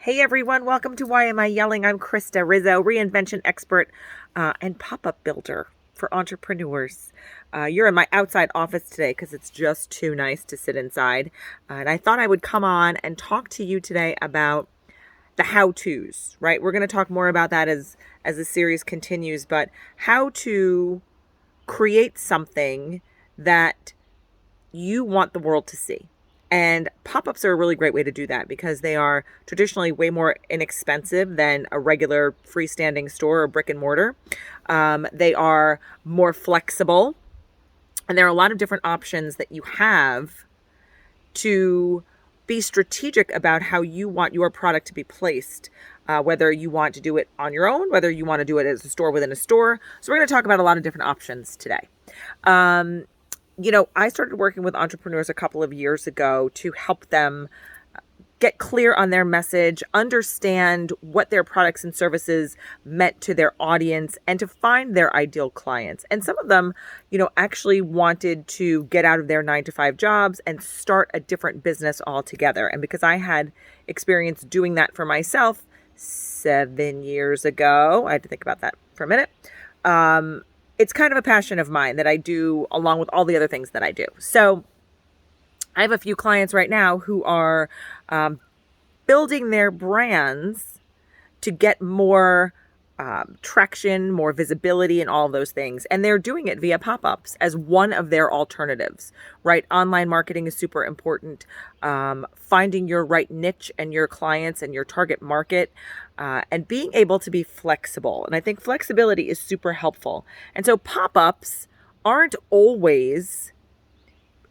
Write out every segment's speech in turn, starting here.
Hey everyone, welcome to Why Am I Yelling? I'm Krista Rizzo, reinvention expert and pop-up builder for entrepreneurs. You're in my outside office today because it's just too nice to sit inside. And I thought I would come on and talk to you today about the how-tos, right? We're going to talk more about that as the series continues, but how to create something that you want the world to see. And pop-ups are a really great way to do that because they are traditionally way more inexpensive than a regular freestanding store or brick and mortar. They are more flexible, and there are a lot of different options that you have to be strategic about how you want your product to be placed. Whether you want to do it on your own, whether you want to do it as a store within a store. So we're going to talk about a lot of different options today. I started working with entrepreneurs a couple of years ago to help them get clear on their message, understand what their products and services meant to their audience, and to find their ideal clients. And some of them, actually wanted to get out of their 9-to-5 jobs and start a different business altogether. And because I had experience doing that for myself 7 years ago, I had to think about that for a minute. It's kind of a passion of mine that I do along with all the other things that I do. So I have a few clients right now who are building their brands to get more traction, more visibility, and all of those things. And they're doing it via pop-ups as one of their alternatives, right? Online marketing is super important. Finding your right niche and your clients and your target market, and being able to be flexible. And I think flexibility is super helpful. And so pop-ups aren't always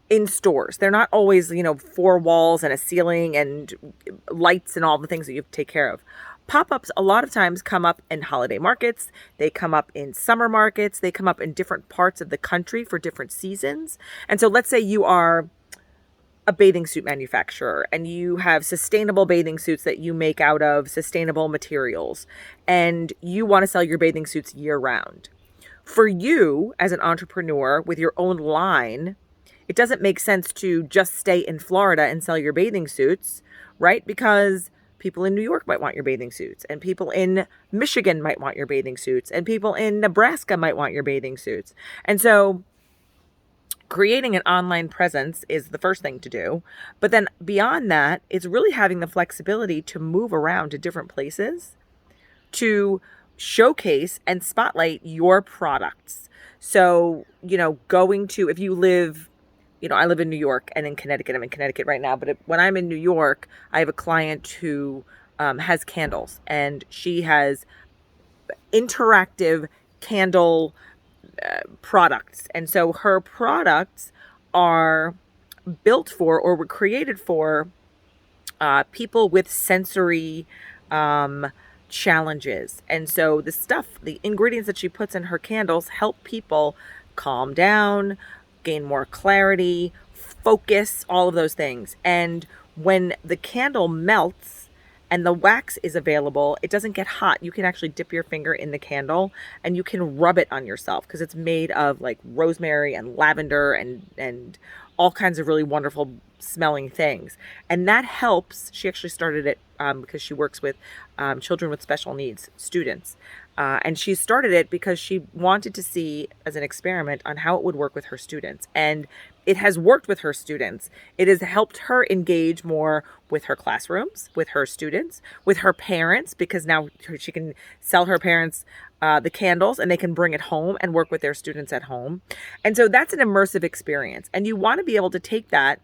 in stores. They're not always, four walls and a ceiling and lights and all the things that you have to take care of. Pop-ups a lot of times come up in holiday markets. They come up in summer markets. They come up in different parts of the country for different seasons. And so let's say you are a bathing suit manufacturer and you have sustainable bathing suits that you make out of sustainable materials and you want to sell your bathing suits year round. For you as an entrepreneur with your own line, it doesn't make sense to just stay in Florida and sell your bathing suits, right? Because people in New York might want your bathing suits, and people in Michigan might want your bathing suits, and people in Nebraska might want your bathing suits. And so creating an online presence is the first thing to do. But then beyond that, it's really having the flexibility to move around to different places to showcase and spotlight your products. So, going to, if you live, I live in New York and in Connecticut. I'm in Connecticut right now. But when I'm in New York, I have a client who has candles, and she has interactive candle products. And so her products are built for or were created for people with sensory challenges. And so the ingredients that she puts in her candles help people calm down, gain more clarity, focus, all of those things. And when the candle melts and the wax is available, it doesn't get hot. You can actually dip your finger in the candle and you can rub it on yourself because it's made of like rosemary and lavender and all kinds of really wonderful smelling things. And that helps. She actually started it because she works with children with special needs, students. And she started it because she wanted to see as an experiment on how it would work with her students. And it has worked with her students. It has helped her engage more with her classrooms, with her students, with her parents, because now she can sell her parents the candles and they can bring it home and work with their students at home. And so that's an immersive experience. And you want to be able to take that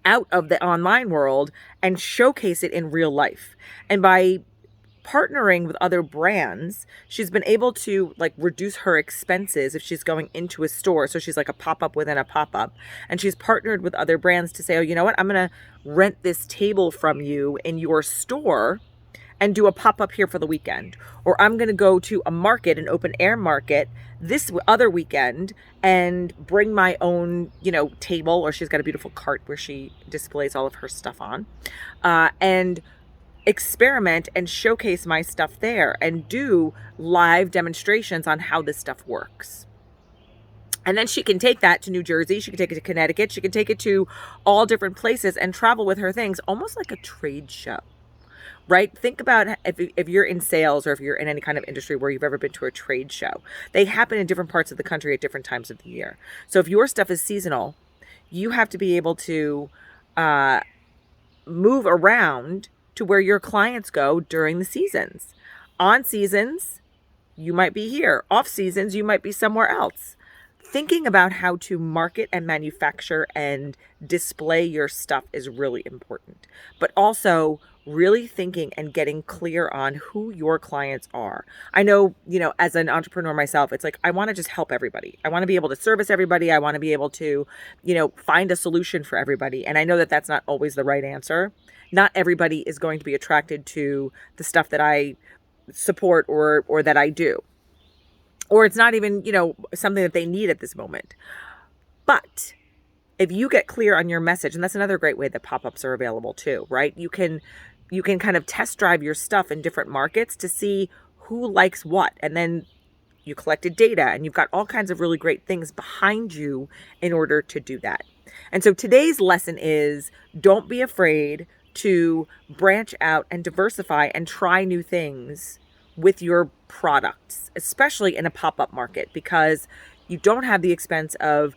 out of the online world and showcase it in real life. And by partnering with other brands, she's been able to reduce her expenses if she's going into a store. So she's like a pop-up within a pop-up. And she's partnered with other brands to say, oh, you know what? I'm going to rent this table from you in your store and do a pop-up here for the weekend. Or I'm going to go to a market, an open air market this other weekend and bring my own, table, or she's got a beautiful cart where she displays all of her stuff on, and experiment and showcase my stuff there and do live demonstrations on how this stuff works. And then she can take that to New Jersey. She can take it to Connecticut. She can take it to all different places and travel with her things, almost like a trade show. right? Think about if you're in sales or if you're in any kind of industry where you've ever been to a trade show. They happen in different parts of the country at different times of the year. So if your stuff is seasonal, you have to be able to move around to where your clients go during the seasons. On seasons, you might be here. Off seasons, you might be somewhere else. Thinking about how to market and manufacture and display your stuff is really important, but also really thinking and getting clear on who your clients are. I know, as an entrepreneur myself, it's like, I want to just help everybody. I want to be able to service everybody. I want to be able to, find a solution for everybody. And I know that that's not always the right answer. Not everybody is going to be attracted to the stuff that I support or that I do. Or it's not even, something that they need at this moment. But if you get clear on your message, and that's another great way that pop-ups are available too, right? You can kind of test drive your stuff in different markets to see who likes what. And then you collected data and you've got all kinds of really great things behind you in order to do that. And so today's lesson is, don't be afraid to branch out and diversify and try new things with your products, especially in a pop-up market, because you don't have the expense of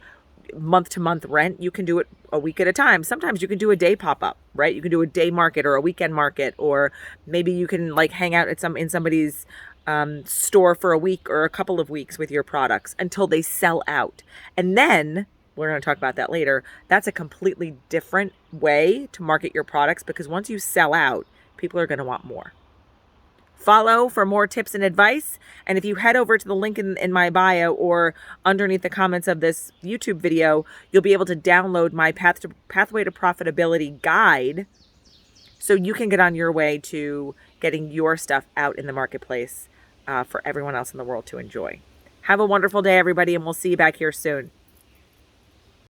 month-to-month rent. You can do it a week at a time. Sometimes you can do a day pop-up, right? You can do a day market or a weekend market, or maybe you can hang out at in somebody's store for a week or a couple of weeks with your products until they sell out. And then we're going to talk about that later. That's a completely different way to market your products, because once you sell out, people are going to want more. Follow for more tips and advice. And if you head over to the link in my bio or underneath the comments of this YouTube video, you'll be able to download my Pathway to Profitability guide, so you can get on your way to getting your stuff out in the marketplace for everyone else in the world to enjoy. Have a wonderful day, everybody, and we'll see you back here soon.